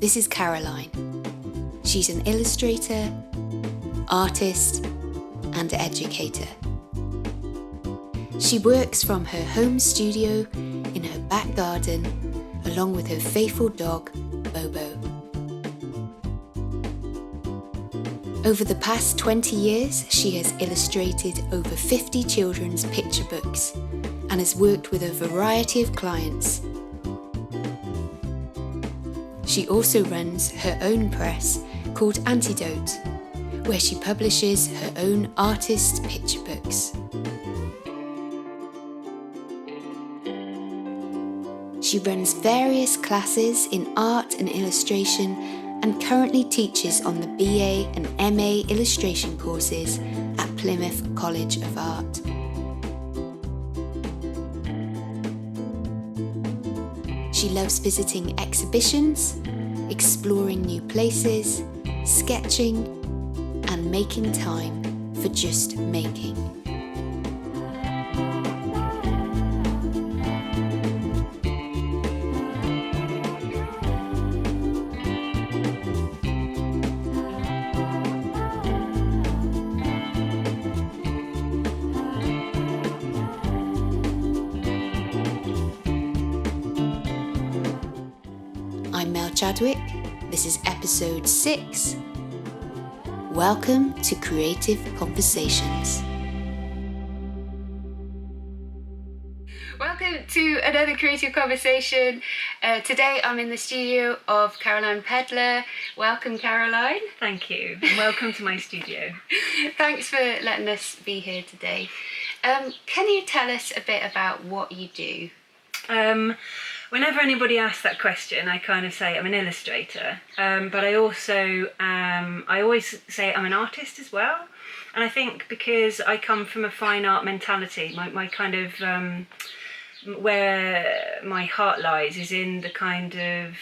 This is Caroline. She's an illustrator, artist, and educator. She works from her home studio in her back garden, along with her faithful dog, Bobo. Over the past 20 years, she has illustrated over 50 children's picture books and has worked with a variety of clients. She also runs her own press called Antidote, where she publishes her own artist picture books. She runs various classes in art and illustration and currently teaches on the BA and MA illustration courses at Plymouth College of Art. She loves visiting exhibitions, exploring new places, sketching, and making time for just making. I'm Mel Chadwick. This is episode 6. Welcome to Creative Conversations. Welcome to another Creative Conversation. Today I'm in the studio of Caroline Pedler. Welcome, Caroline. Thank you, and welcome to my studio. Thanks for letting us be here today. Can you tell us a bit about what you do? Whenever anybody asks that question, I kind of say I'm an illustrator, but I also, I always say I'm an artist as well. And I think because I come from a fine art mentality, my kind of, where my heart lies is in the kind of,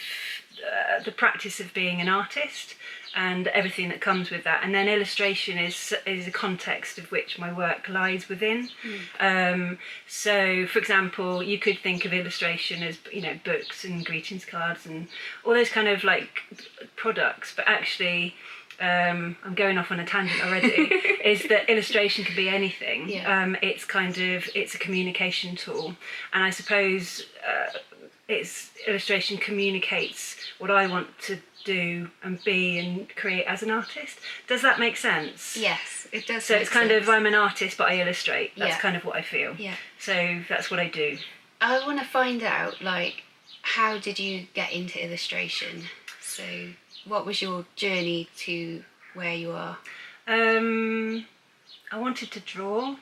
the practice of being an artist and everything that comes with that. And then illustration is a context of which my work lies within. So, for example, you could think of illustration as, books and greetings cards and all those kind of like products, but actually, I'm going off on a tangent already, is that illustration can be anything. Yeah. It's a communication tool. And I suppose illustration communicates what I want to do and be and create as an artist. Does that make sense? Yes, it does. So it's kind of, I'm an artist but I illustrate. That's kind of what I feel. Yeah. So that's what I do. I want to find out, how did you get into illustration? So what was your journey to where you are? I wanted to draw.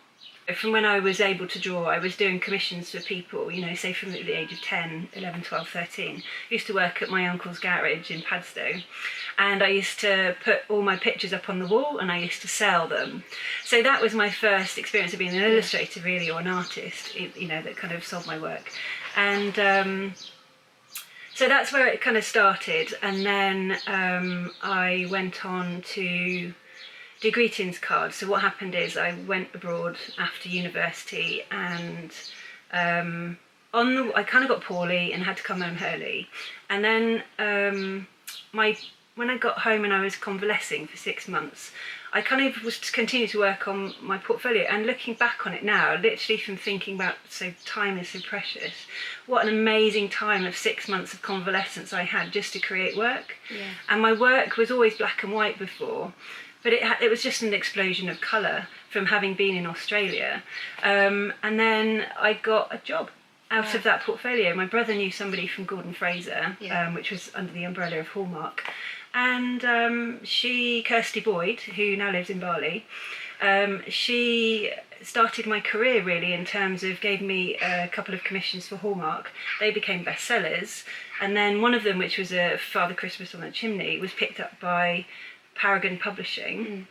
From when I was able to draw, I was doing commissions for people, say from the age of 10, 11, 12, 13. I used to work at my uncle's garage in Padstow, and I used to put all my pictures up on the wall and I used to sell them. So that was my first experience of being an illustrator, really, or an artist, that kind of sold my work. And so that's where it kind of started. And then I went on to do greetings cards. So what happened is I went abroad after university and I kind of got poorly and had to come home early. And then when I got home and I was convalescing for 6 months, I kind of was to continue to work on my portfolio. And looking back on it now, literally from thinking about, so time is so precious, what an amazing time of 6 months of convalescence I had just to create work. Yeah. And my work was always black and white before, but it was just an explosion of colour from having been in Australia. And then I got a job out of that portfolio. My brother knew somebody from Gordon Fraser, which was under the umbrella of Hallmark. And Kirsty Boyd, who now lives in Bali, she started my career really in terms of gave me a couple of commissions for Hallmark. They became bestsellers. And then one of them, which was a Father Christmas on the Chimney, was picked up by Paragon Publishing,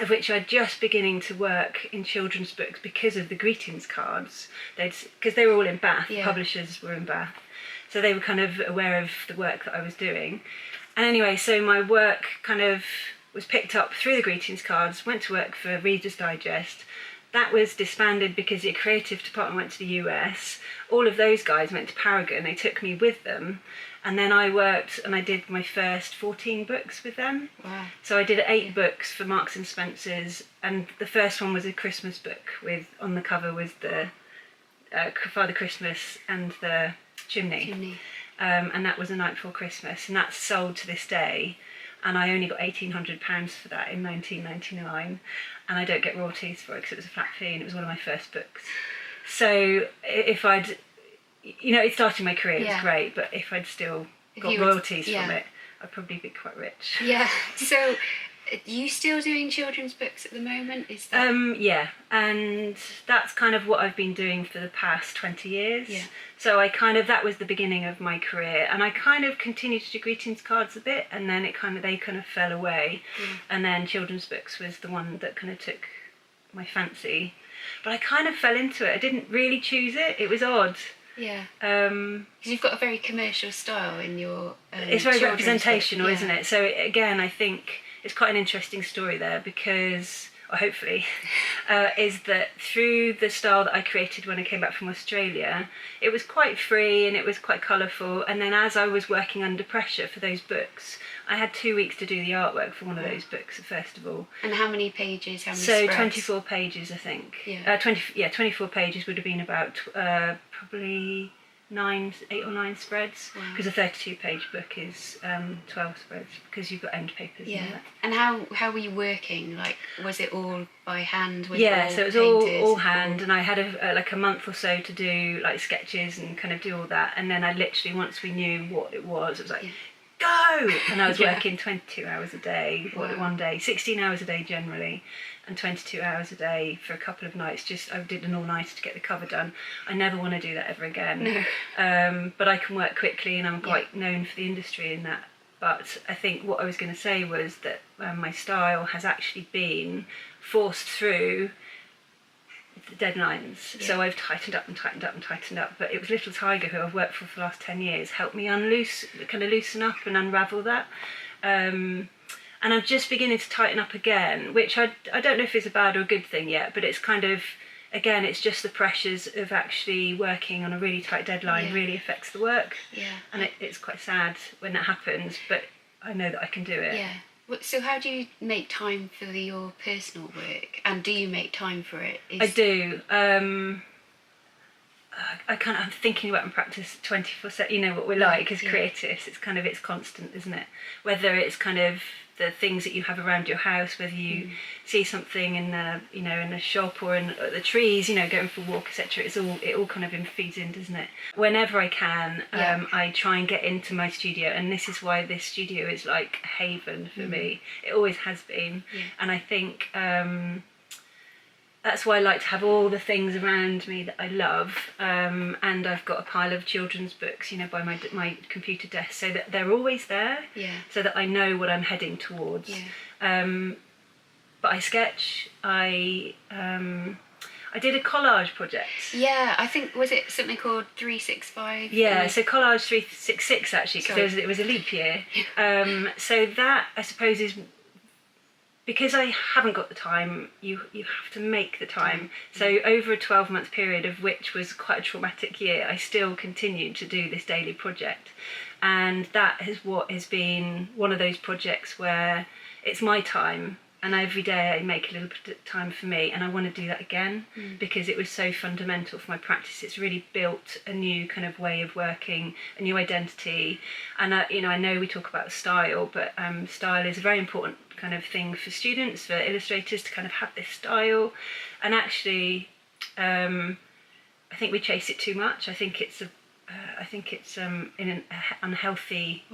of which I'd just beginning to work in children's books because of the greetings cards. Because they were all in Bath, publishers were in Bath. So they were kind of aware of the work that I was doing. And anyway, so my work kind of was picked up through the greetings cards, went to work for Reader's Digest. that was disbanded because the creative department went to the US. All of those guys went to Paragon. They took me with them. And then I worked and I did my first 14 books with them. Wow. So I did 8 books for Marks and Spencer's, and the first one was a Christmas book with, on the cover was the Father Christmas and the chimney. And that was A Night Before Christmas, and that's sold to this day. And I only got £1,800 for that in 1999, and I don't get royalties for it because it was a flat fee and it was one of my first books. So if I'd, it started my career, it was great, but if I'd still got royalties from it, I'd probably be quite rich. Yeah. So, are you still doing children's books at the moment? Is that... Yeah, and that's kind of what I've been doing for the past 20 years. Yeah. So that was the beginning of my career, and I kind of continued to do greetings cards a bit, and then they kind of fell away, and then children's books was the one that kind of took my fancy. But I kind of fell into it. I didn't really choose it. It was odd. Yeah. Because you've got a very commercial style in your. It's very representational, book. Isn't it? So again, I think it's quite an interesting story there because, or hopefully, is that through the style that I created when I came back from Australia, it was quite free and it was quite colourful. And then as I was working under pressure for those books, I had 2 weeks to do the artwork for one of those books, first of all. And how many pages? How many So spreads? 24 pages, I think. Yeah. 24 pages would have been about probably 8 or 9 spreads, because a 32-page book is 12 spreads, because you've got end papers. Yeah. And how were you working? Like, was it all by hand? So it was all hand, and I had a month or so to do like sketches and kind of do all that, and then I literally, once we knew what it was like, go! And I was working 22 hours a day, one day, 16 hours a day generally, and 22 hours a day for a couple of nights. I did an all-nighter to get the cover done. I never want to do that ever again. No. But I can work quickly, and I'm quite known for the industry in that. But I think what I was going to say was that my style has actually been forced through the deadlines. So I've tightened up and tightened up and tightened up. But it was Little Tiger, who I've worked for the last 10 years, helped me loosen up and unravel that. And I'm just beginning to tighten up again, which I don't know if it's a bad or a good thing yet, but it's kind of, again, it's just the pressures of actually working on a really tight deadline really affects the work. Yeah. And it's quite sad when that happens, but I know that I can do it. Yeah. So how do you make time for your personal work? And do you make time for it? I do. I'm thinking about in practice 24/7. You know what we're like as creatives. It's constant, isn't it? Whether it's kind of the things that you have around your house, whether you see something in the in a shop or in the trees, going for a walk, etc. It all kind of feeds in, doesn't it? Whenever I can, I try and get into my studio, and this is why this studio is like a haven for me. It always has been, and I think. That's why I like to have all the things around me that I love, and I've got a pile of children's books, by my computer desk, so that they're always there, so that I know what I'm heading towards. But I sketch. I did a collage project. Yeah, I think, was it something called 365? Yeah, so collage 366 actually, because it was a leap year. So that, I suppose, is. Because I haven't got the time, you have to make the time. So over a 12-month period, of which was quite a traumatic year, I still continued to do this daily project. And that is what has been one of those projects where it's my time, and every day I make a little bit of time for me, and I want to do that again because it was so fundamental for my practice. It's really built a new kind of way of working, a new identity. And I know we talk about style, but style is a very important kind of thing for students, for illustrators, to kind of have this style. And actually, I think we chase it too much. I think it's in an unhealthy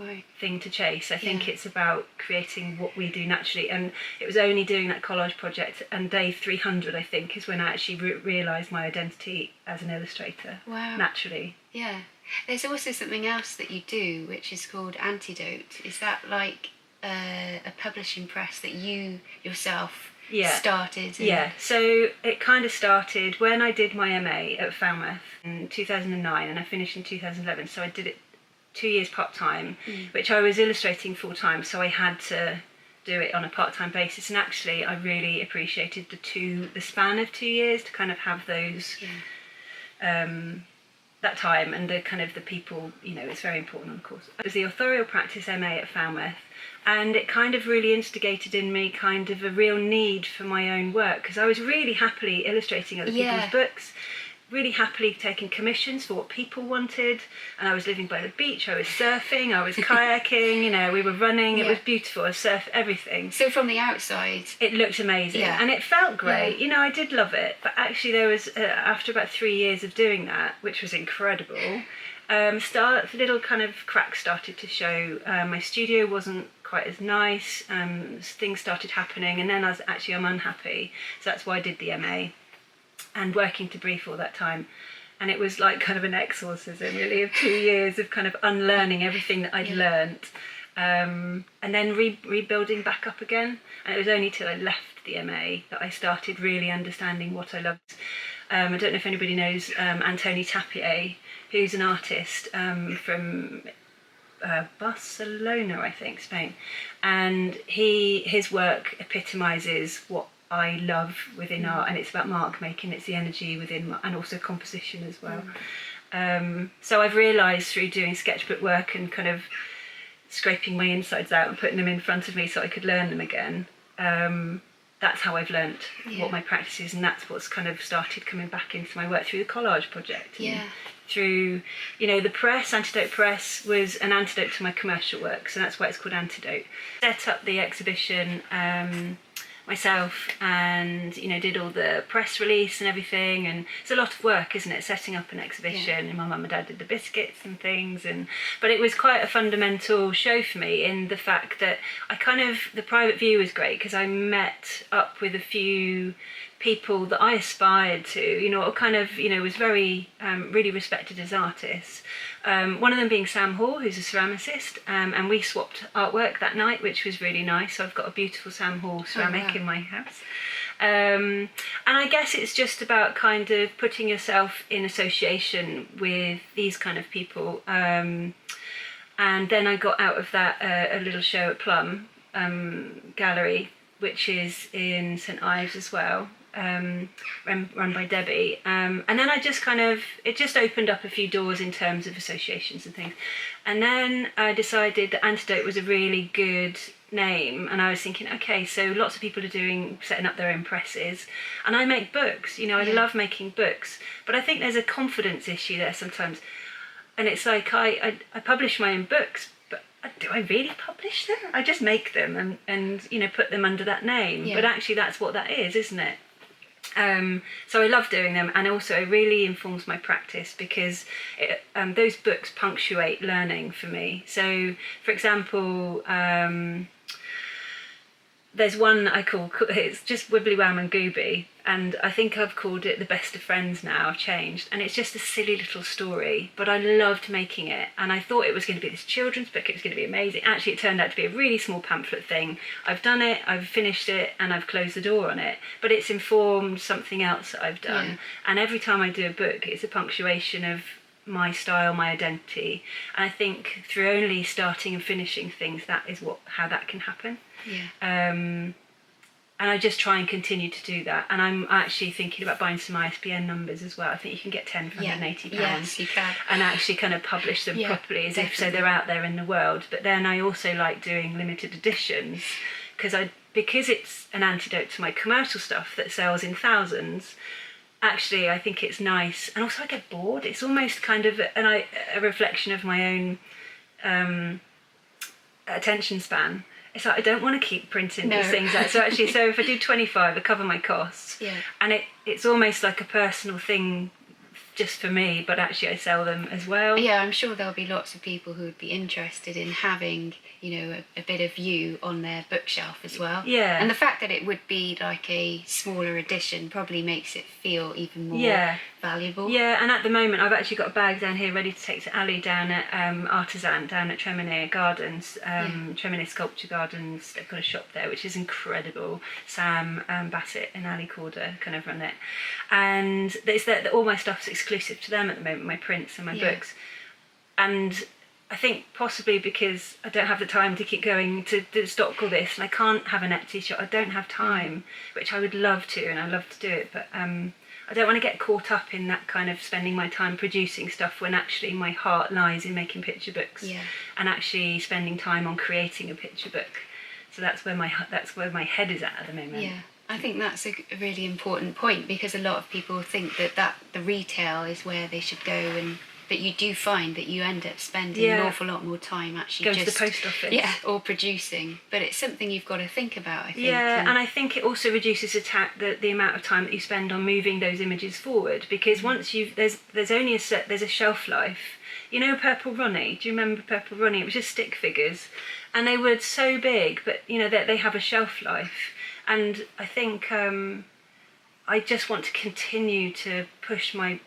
thing to chase. I think it's about creating what we do naturally. And it was only doing that collage project and day 300, I think, is when I actually realised my identity as an illustrator. Naturally. Yeah. There's also something else that you do, which is called Antidote. Is that like a publishing press that you yourself started? So it kind of started when I did my MA at Falmouth in 2009, and I finished in 2011. So I did it 2 years part-time, which I was illustrating full-time, so I had to do it on a part-time basis, and actually I really appreciated the span of 2 years to kind of have those that time, and the kind of the people, you know, it's very important of course. It was the Authorial Practice MA at Falmouth, and it kind of really instigated in me kind of a real need for my own work, because I was really happily illustrating other people's books, really happily taking commissions for what people wanted, and I was living by the beach, I was surfing, I was kayaking, you know, we were running, it was beautiful, I surfed everything. So from the outside it looked amazing, and it felt great, you know, I did love it, but actually there was, after about 3 years of doing that, which was incredible, little kind of cracks started to show. My studio wasn't quite as nice, things started happening, and then I'm unhappy, so that's why I did the MA. And working to brief all that time, and it was like kind of an exorcism really of 2 years of kind of unlearning everything that I'd learnt, and then rebuilding back up again. And it was only till I left the MA that I started really understanding what I loved. I don't know if anybody knows Anthony who's an artist from Barcelona, I think, Spain, and his work epitomises what I love within art, and it's about mark making, it's the energy within, and also composition as well. So I've realised through doing sketchbook work and kind of scraping my insides out and putting them in front of me so I could learn them again, that's how I've learnt what my practice is, and that's what's kind of started coming back into my work through the collage project. Through, you know, the press, Antidote Press was an antidote to my commercial work, so that's why it's called Antidote. Set up the exhibition myself, and you know, did all the press release and everything, and it's a lot of work, isn't it, setting up an exhibition, and my mum and dad did the biscuits and things, but it was quite a fundamental show for me in the fact that the private view was great because I met up with a few people that I aspired to, you know, or kind of, you know, was very really respected as artists. One of them being Sam Hall, who's a ceramicist, and we swapped artwork that night, which was really nice. So I've got a beautiful Sam Hall ceramic in my house. And I guess it's just about kind of putting yourself in association with these kind of people. And then I got out of that a little show at Plum Gallery, which is in St Ives as well, run by Debbie, and then I just it just opened up a few doors in terms of associations and things, and then I decided that Antidote was a really good name, and I was thinking, okay, so lots of people are setting up their own presses, and I make books, you know, I love making books, but I think there's a confidence issue there sometimes, and it's like I publish my own books, but do I really publish them? I just make them and you know, put them under that name, but actually that's what that is, isn't it? So I love doing them, and also it really informs my practice because those books punctuate learning for me. So, for example, there's one I call, it's just Wibbly Wham and Gooby, and I think I've called it The Best of Friends now, I've changed, and it's just a silly little story, but I loved making it, and I thought it was going to be this children's book, it was going to be amazing. Actually, it turned out to be a really small pamphlet thing. I've done it, I've finished it, and I've closed the door on it, but it's informed something else that I've done, and every time I do a book, it's a punctuation of my style, my identity, and I think through only starting and finishing things, that is how that can happen. And I just try and continue to do that, and I'm actually thinking about buying some ISBN numbers as well. I think you can get 10 for £180. Yes, you can. And actually kind of publish them properly as if so they're out there in the world. But then I also like doing limited editions because it's an antidote to my commercial stuff that sells in thousands. Actually, I think it's nice, and also I get bored. It's almost kind of a reflection of my own attention span. It's like I don't want to keep printing these things out. So if I do 25, I cover my costs. And it's almost like a personal thing just for me, but actually I sell them as well. Yeah, I'm sure there'll be lots of people who would be interested in having, you know, a bit of you on their bookshelf as well. Yeah. And the fact that it would be like a smaller edition probably makes it feel even more valuable. Yeah, and at the moment I've actually got a bag down here ready to take to Ali down at Artisan, down at Tremenere Gardens, Tremenere Sculpture Gardens. They've got a shop there which is incredible. Sam Bassett and Ali Corder kind of run it. And it's that all my stuff's exclusive to them at the moment, my prints and my books. And I think possibly because I don't have the time to keep going to stock all this, and I can't have an Etsy shop. I don't have time, which I would love to, and I love to do it, but I don't want to get caught up in that kind of spending my time producing stuff when actually my heart lies in making picture books, and actually spending time on creating a picture book. So that's where my head is at the moment. Yeah. I think that's a really important point, because a lot of people think that the retail is where they should go, but you do find that you end up spending an awful lot more time actually going to the post office. Or producing. But it's something you've got to think about, I think. Yeah, and I think it also reduces the amount of time that you spend on moving those images forward, because once there's a shelf life. You know Purple Ronnie? Do you remember Purple Ronnie? It was just stick figures, and they were so big, but they have a shelf life. And I think I just want to continue to push my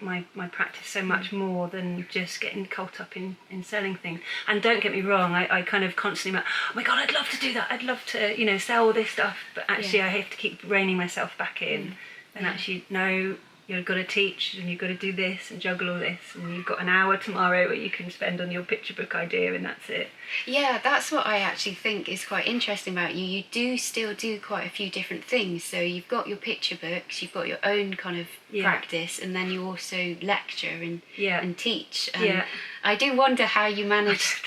practice so much more than just getting caught up in selling things. And don't get me wrong, I kind of constantly, oh my God, I'd love to do that. I'd love to, sell all this stuff. But actually I have to keep reining myself back in and actually, no, you've got to teach and you've got to do this and juggle all this, and you've got an hour tomorrow where you can spend on your picture book idea, and that's it. Yeah, that's what I actually think is quite interesting about you. You do still do quite a few different things. So you've got your picture books, you've got your own kind of practice, and then you also lecture and teach. I do wonder how you manage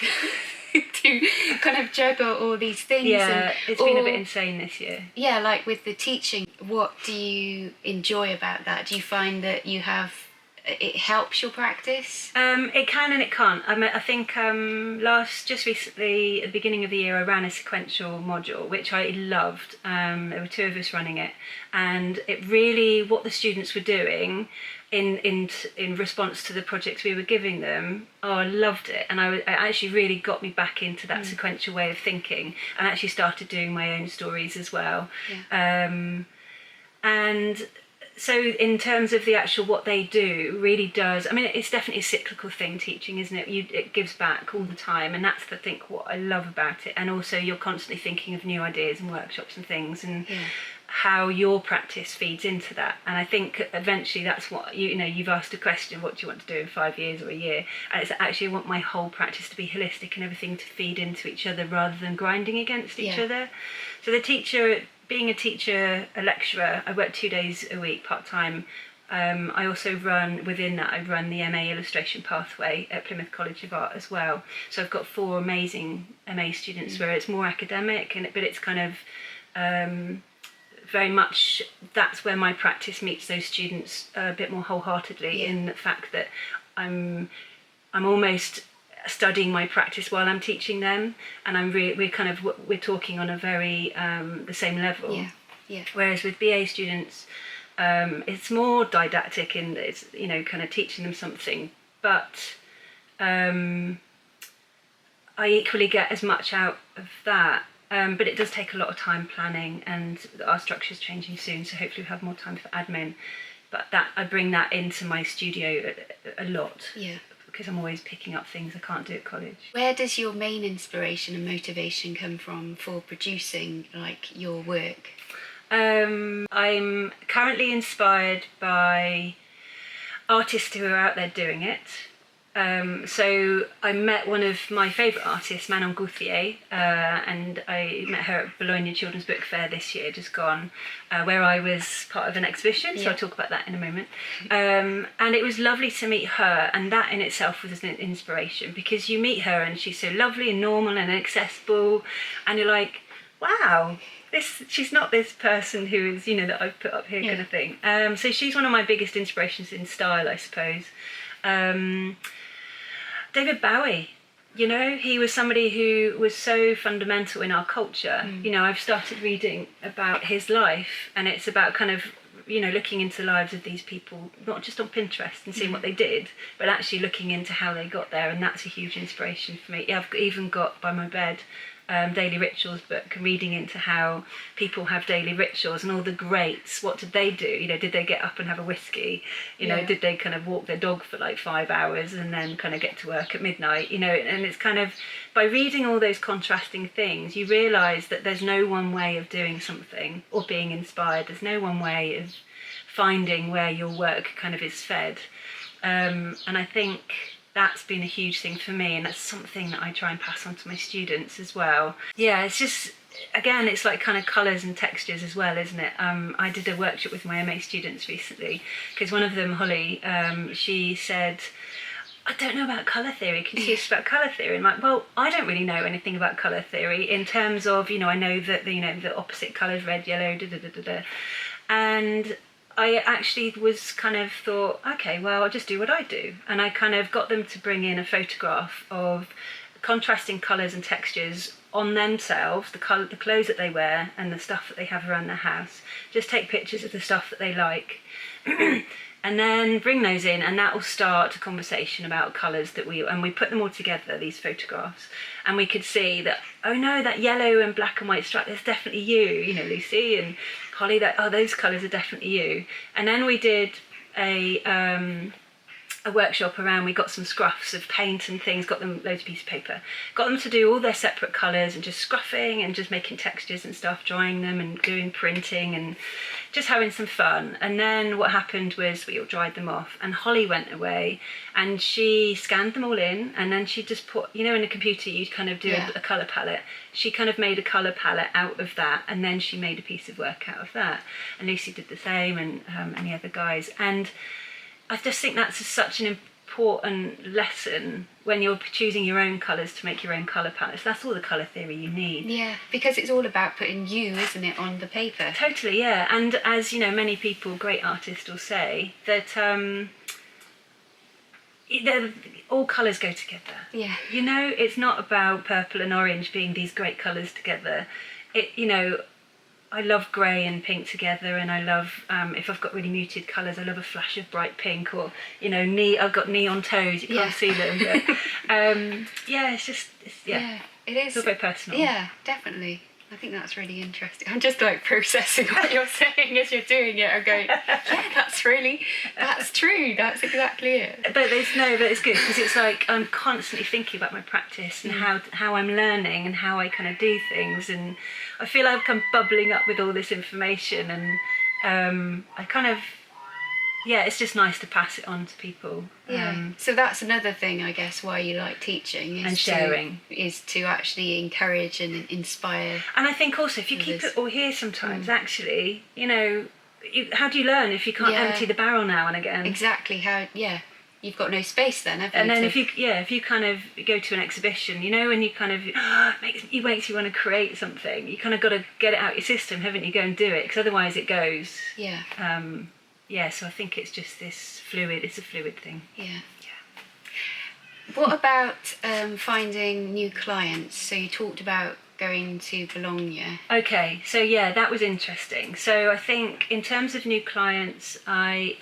to kind of juggle all these things. Yeah, it's been a bit insane this year. Yeah, like with the teaching, what do you enjoy about that? Do you find that it helps your practice? It can and it can't. I think just recently, at the beginning of the year, I ran a sequential module, which I loved. There were 2 of us running it, and it really, what the students were doing in response to the projects we were giving them, I loved it, and it actually really got me back into that sequential way of thinking, and actually started doing my own stories as well. And so in terms of the actual what they do, really does, I mean, it's definitely a cyclical thing, teaching, isn't it? It gives back all the time, and that's what I love about it. And also you're constantly thinking of new ideas and workshops and things, and how your practice feeds into that. And I think eventually that's what, you've asked a question, what do you want to do in 5 years or a year? And it's actually, I want my whole practice to be holistic and everything to feed into each other rather than grinding against each other. So being a teacher, a lecturer, I work 2 days a week part-time. I also run the MA Illustration pathway at Plymouth College of Art as well. So I've got 4 amazing MA students where it's more academic, but it's kind of very much, that's where my practice meets those students a bit more wholeheartedly, in the fact that I'm almost studying my practice while I'm teaching them, and we're talking on a very the same level. Whereas with BA students, it's more didactic, and it's kind of teaching them something, but I equally get as much out of that. But it does take a lot of time planning, and our structure's changing soon, so hopefully we'll have more time for admin. But I bring that into my studio a lot. Because I'm always picking up things I can't do at college. Where does your main inspiration and motivation come from for producing your work? I'm currently inspired by artists who are out there doing it. So I met one of my favourite artists, Manon Gauthier, and I met her at Bologna Children's Book Fair this year, just gone, where I was part of an exhibition, so I'll talk about that in a moment. And it was lovely to meet her, and that in itself was an inspiration, because you meet her and she's so lovely and normal and accessible, and you're like, wow, she's not this person who is, that I've put up here kind of thing. So she's one of my biggest inspirations in style, I suppose. David Bowie, he was somebody who was so fundamental in our culture. I've started reading about his life, and it's about kind of, looking into the lives of these people, not just on Pinterest and seeing what they did, but actually looking into how they got there, and that's a huge inspiration for me. I've even got by my bed Daily Rituals book, reading into how people have daily rituals and all the greats. What did they do? Did they get up and have a whiskey? Did they kind of walk their dog for 5 hours and then kind of get to work at midnight? And it's kind of, by reading all those contrasting things, you realise that there's no one way of doing something or being inspired. There's no one way of finding where your work kind of is fed. And I think that's been a huge thing for me, and that's something that I try and pass on to my students as well. Yeah, it's just, again, it's like kind of colours and textures as well, isn't it? I did a workshop with my MA students recently, because one of them, Holly, she said, I don't know about colour theory. Can you teach us about colour theory? And I'm like, well, I don't really know anything about colour theory in terms of, I know that the opposite colours, red, yellow, and I actually was kind of thought, okay, well, I'll just do what I do. And I kind of got them to bring in a photograph of contrasting colours and textures on themselves, the clothes that they wear and the stuff that they have around their house. Just take pictures of the stuff that they like. And then bring those in, and that will start a conversation about colours and we put them all together, these photographs, and we could see that, oh no, that yellow and black and white stripe, that's definitely you, Lucy and Holly, those colours are definitely you. And then we did a workshop around, we got some scruffs of paint and things, got them loads of pieces of paper, got them to do all their separate colours and just scruffing and just making textures and stuff, drying them and doing printing and just having some fun. And then what happened was we all dried them off, and Holly went away and she scanned them all in, and then she just put, in a computer you kind of do a colour palette. She kind of made a colour palette out of that, and then she made a piece of work out of that. And Lucy did the same, and any other guys. And I just think that's such an important lesson when you're choosing your own colours to make your own colour palettes. That's all the colour theory you need. Yeah, because it's all about putting you, isn't it, on the paper? Totally, yeah. And as many people, great artists will say, that all colours go together. Yeah. It's not about purple and orange being these great colours together. I love grey and pink together, and I love, if I've got really muted colours, I love a flash of bright pink, or, I've got neon toes, you can't see them, but, it is. It's all very personal. Yeah, definitely. I think that's really interesting. I'm just like processing what you're saying as you're doing it. I'm going, yeah, that's true. That's exactly it. But it's good, because it's like I'm constantly thinking about my practice and how I'm learning and how I kind of do things, and I feel like I'm bubbling up with all this information, and I kind of, it's just nice to pass it on to people. Yeah. So that's another thing, I guess, why you like teaching and sharing, is to actually encourage and inspire. And I think also, if you keep it all here, sometimes actually, how do you learn if you can't empty the barrel now and again? Exactly. You've got no space then, haven't you? And then if you kind of go to an exhibition, and you kind of it makes you want to create something, you kind of got to get it out your system, haven't you? Go and do it, because otherwise it goes. Yeah. So I think it's just this fluid. It's a fluid thing. Yeah. What about finding new clients? So you talked about going to Bologna. Okay, so that was interesting. So I think in terms of new clients, I've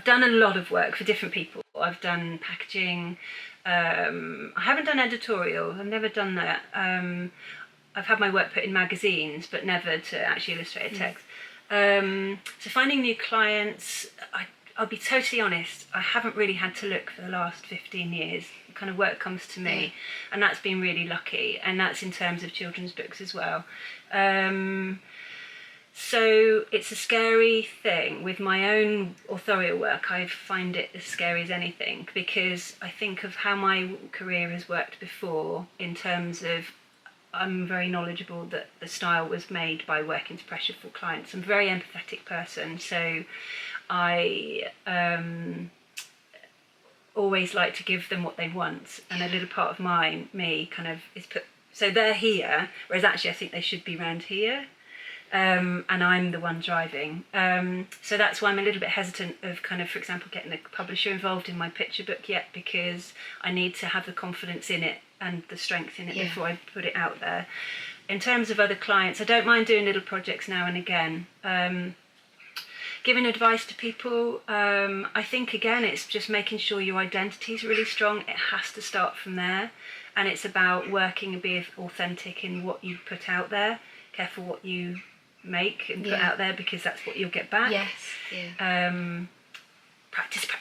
done a lot of work for different people. I've done packaging. I haven't done editorial. I've never done that. I've had my work put in magazines, but never to actually illustrate a text. So finding new clients, I'll be totally honest, I haven't really had to look for the last 15 years. The kind of work comes to me, and that's been really lucky, and that's in terms of children's books as well. So it's a scary thing. With my own authorial work, I find it as scary as anything, because I think of how my career has worked before, in terms of I'm very knowledgeable that the style was made by working to pressure for clients. I'm a very empathetic person, so I always like to give them what they want, and a little part of me kind of is put, so they're here, whereas actually I think they should be round here, and I'm the one driving. So that's why I'm a little bit hesitant of kind of, for example, getting the publisher involved in my picture book yet, because I need to have the confidence in it and the strength in it before I put it out there. In terms of other clients, I don't mind doing little projects now and again. Giving advice to people, I think again it's just making sure your identity is really strong. It has to start from there, and it's about working and being authentic in what you put out there. Careful what you make and put out there, because that's what you'll get back. Practice. Put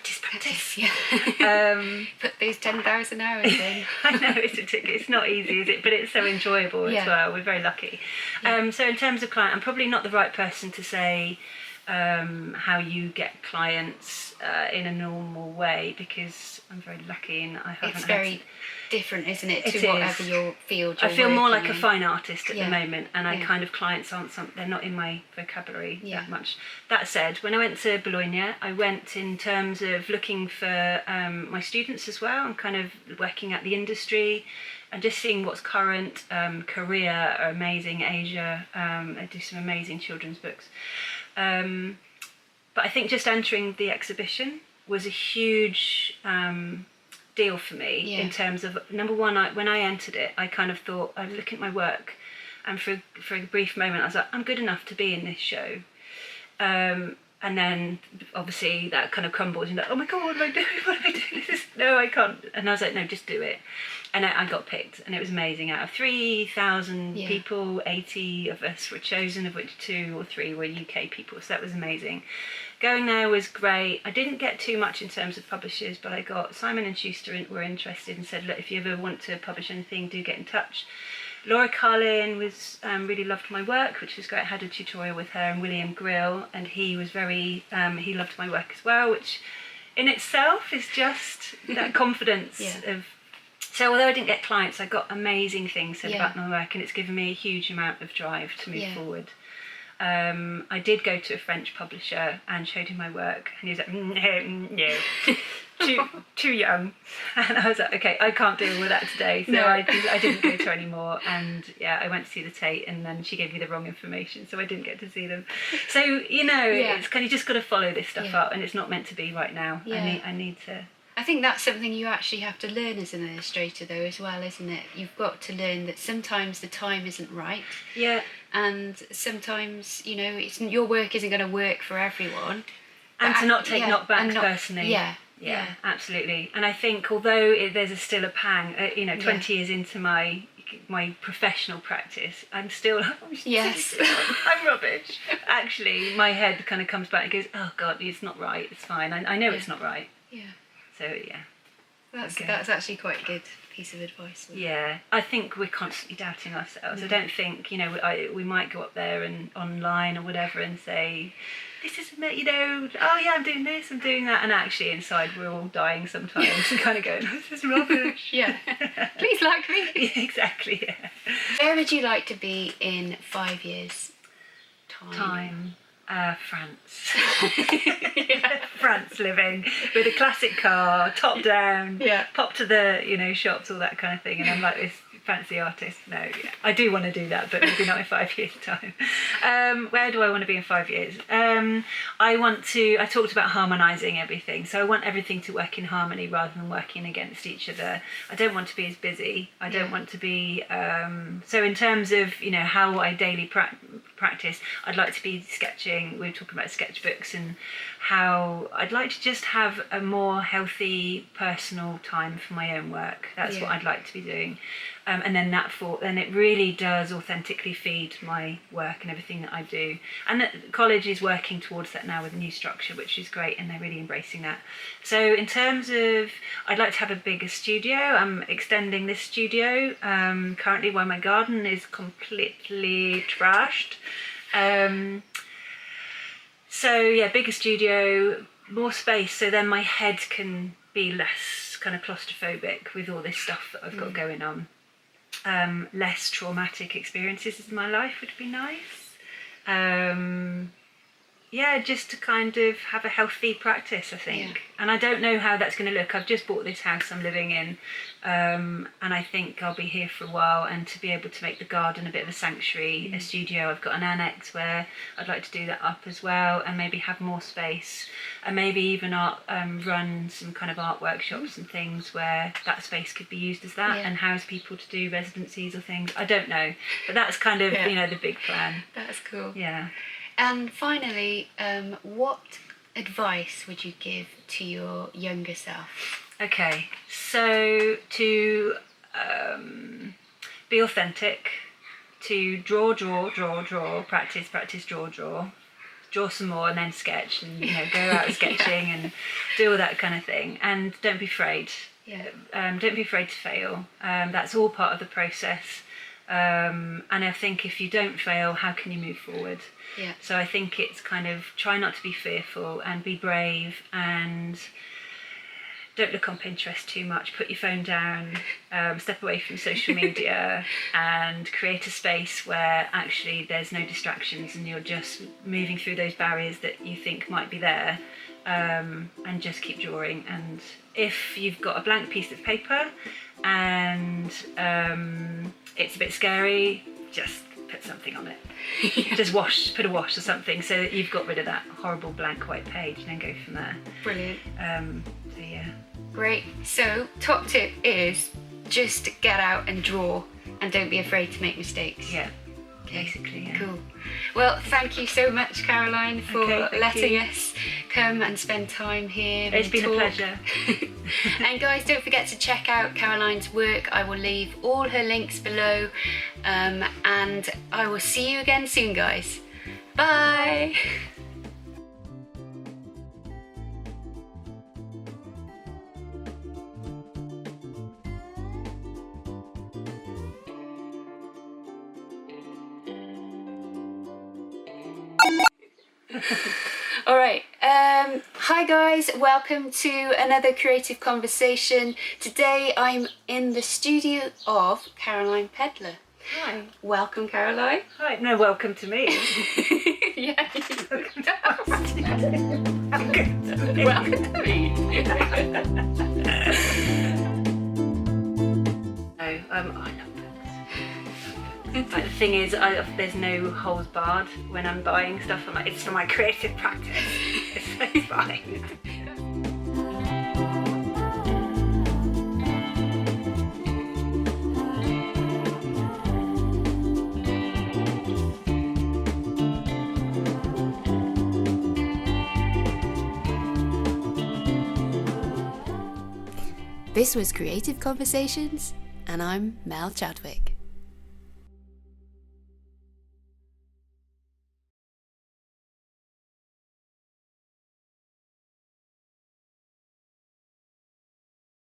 those 10,000 hours in. I know, it's not easy, is it? But it's so enjoyable as well. We're very lucky. So in terms of client, I'm probably not the right person to say how you get clients in a normal way, because I'm very lucky and I haven't It's very different, isn't it, to It whatever is. your field you're I feel more working like a in. fine artist at Yeah. the moment, and I Yeah. kind of, clients aren't they're not in my vocabulary Yeah. that much. That said, when I went to Bologna, I went in terms of looking for my students as well, and kind of working at the industry and just seeing what's current. Korea are amazing, Asia, they do some amazing children's books. But I think just entering the exhibition was a huge deal for me, in terms of, number one, when I entered it, I kind of thought, I was looking at my work, and for a brief moment I was like, I'm good enough to be in this show. And then obviously that kind of crumbles, and like, oh my god, what am I doing? What am I doing? No, I can't. And I was like, no, just do it. And I got picked, and it was amazing. Out of 3,000 people, 80 of us were chosen, of which 2 or 3 were UK people, so that was amazing. Going there was great. I didn't get too much in terms of publishers, but I got Simon & Schuster were interested and said, look, if you ever want to publish anything, do get in touch. Laura Carlin was really loved my work, which was great. I had a tutorial with her, and William Grill, and he was very, he loved my work as well, which in itself is just that confidence of. So although I didn't get clients, I got amazing things said about my work, and it's given me a huge amount of drive to move forward. I did go to a French publisher and showed him my work, and he was like, no, too young. And I was like, okay, I can't deal with that today. So I didn't go to her anymore. And I went to see the Tate, and then she gave me the wrong information, so I didn't get to see them. So, it's kind of just got to follow this stuff up, and it's not meant to be right now. I need to. I think that's something you actually have to learn as an illustrator, though, as well, isn't it? You've got to learn that sometimes the time isn't right. Yeah. And sometimes, it's your work isn't going to work for everyone. And to not take knockbacks personally. Yeah, absolutely. And I think, although there's still a pang, 20 years into my professional practice, I'm still, I'm rubbish. Actually, my head kind of comes back and goes, oh God, it's not right, it's fine. I know it's not right. Yeah. So, yeah. That's actually quite a good piece of advice. Yeah, I think we're constantly doubting ourselves. I don't think, we might go up there and online or whatever and say, this is, oh yeah, I'm doing this, I'm doing that, and actually inside we're all dying sometimes and kind of going, oh, this is rubbish. Yeah. Please like me. Yeah, exactly, yeah. Where would you like to be in 5 years' time? France. France living with a classic car, top down, pop to the shops, all that kind of thing, and I'm like this fancy artist. No, I do want to do that, but maybe not in 5 years' time. Where do I want to be in 5 years? I talked about harmonising everything, so I want everything to work in harmony rather than working against each other. I don't want to be as busy. I don't want to be so in terms of how I daily practice, I'd like to be sketching. We were talking about sketchbooks, and how I'd like to just have a more healthy personal time for my own work. That's what I'd like to be doing. And then then it really does authentically feed my work and everything that I do. And the college is working towards that now with a new structure, which is great, and they're really embracing that. So in terms of, I'd like to have a bigger studio. I'm extending this studio currently while my garden is completely trashed. Bigger studio, more space, so then my head can be less kind of claustrophobic with all this stuff that I've got going on. Less traumatic experiences in my life would be nice. Just to kind of have a healthy practice, I think. And I don't know how that's going to look. I've just bought this house I'm living in, and I think I'll be here for a while, and to be able to make the garden a bit of a sanctuary, a studio. I've got an annex where I'd like to do that up as well, and maybe have more space, and maybe even run some kind of art workshops and things where that space could be used as that, and house people to do residencies or things. I don't know, but that's kind of the big plan. That's cool. Yeah. And finally, what advice would you give to your younger self? Okay, so to be authentic, to draw, practice, draw some more, and then sketch, and go out sketching and do all that kind of thing. And don't be afraid. Don't be afraid to fail. That's all part of the process. And I think if you don't fail, how can you move forward? Yeah. So I think it's kind of try not to be fearful and be brave, and don't look on Pinterest too much. Put your phone down, step away from social media, and create a space where actually there's no distractions and you're just moving through those barriers that you think might be there, and just keep drawing. And if you've got a blank piece of paper and it's a bit scary, just put something on it. Yeah. Just put a wash or something, so that you've got rid of that horrible blank white page, and then go from there. Brilliant. So yeah. Great. So, top tip is just get out and draw, and don't be afraid to make mistakes. Yeah. Okay. Basically, yeah. Cool. Well, thank you so much, Caroline, for Okay, thank letting you. us come and spend time here. It's and been a talk. pleasure. And guys, don't forget to check out Caroline's work. I will leave all her links below, and I will see you again soon, guys. Bye. All right. Hi guys, welcome to another creative conversation. Today I'm in the studio of Caroline Pedler. Hi. Welcome, Caroline. Hi. No, welcome to me. Yeah. Welcome to me. Welcome to me. No, I love books. But the thing is, there's no holes barred when I'm buying stuff. I'm like, it's for my creative practice. It's fine. This was Creative Conversations, and I'm Mel Chadwick.